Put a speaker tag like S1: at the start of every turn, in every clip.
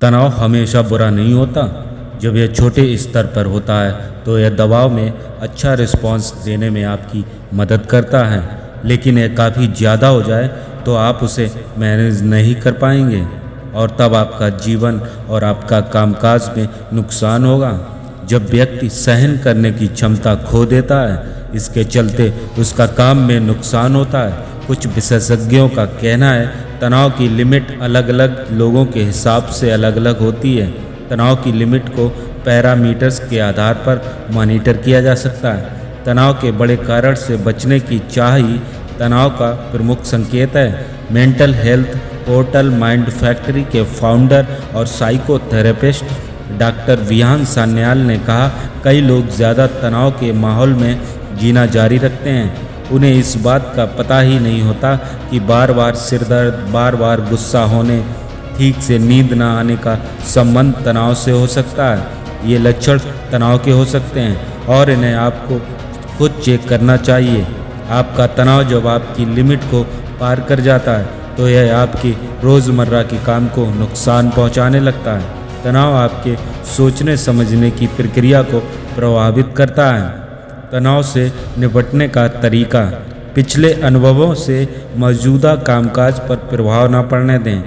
S1: तनाव हमेशा बुरा नहीं होता। जब यह छोटे स्तर पर होता है तो यह दबाव में अच्छा रिस्पॉन्स देने में आपकी मदद करता है, लेकिन यह काफ़ी ज़्यादा हो जाए तो आप उसे मैनेज नहीं कर पाएंगे और तब आपका जीवन और आपका कामकाज में नुकसान होगा। जब व्यक्ति सहन करने की क्षमता खो देता है, इसके चलते उसका काम में नुकसान होता है। कुछ विशेषज्ञों का कहना है तनाव की लिमिट अलग अलग लोगों के हिसाब से अलग अलग होती है। तनाव की लिमिट को पैरामीटर्स के आधार पर मॉनिटर किया जा सकता है। तनाव के बड़े कारण से बचने की चाह ही तनाव का प्रमुख संकेत है। Mental health portal mind factory के फाउंडर और साइकोथेरेपिस्ट डॉक्टर विहान सान्याल ने कहा, कई लोग ज़्यादा तनाव के माहौल में जीना जारी रखते हैं। उन्हें इस बात का पता ही नहीं होता कि बार बार सिर दर्द, बार बार गुस्सा होने, ठीक से नींद न आने का संबंध तनाव से हो सकता है। ये लक्षण तनाव के हो सकते हैं और इन्हें आपको खुद चेक करना चाहिए। आपका तनाव जब आपकी लिमिट को पार कर जाता है तो यह आपकी रोज़मर्रा के काम को नुकसान पहुंचाने लगता है। तनाव आपके सोचने समझने की प्रक्रिया को प्रभावित करता है। तनाव से निपटने का तरीका, पिछले अनुभवों से मौजूदा कामकाज पर प्रभाव न पड़ने दें।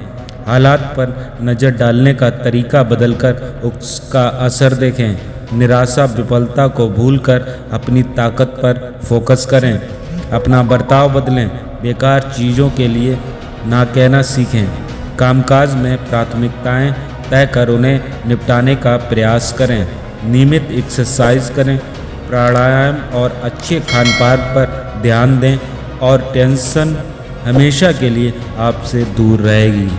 S1: हालात पर नज़र डालने का तरीका बदलकर उसका असर देखें। निराशा विफलता को भूलकर अपनी ताकत पर फोकस करें। अपना बर्ताव बदलें। बेकार चीज़ों के लिए ना कहना सीखें। कामकाज में प्राथमिकताएं तय कर उन्हें निपटाने का प्रयास करें। नियमित एक्सरसाइज करें, प्राणायाम और अच्छे खान पान पर ध्यान दें और टेंशन हमेशा के लिए आपसे दूर रहेगी।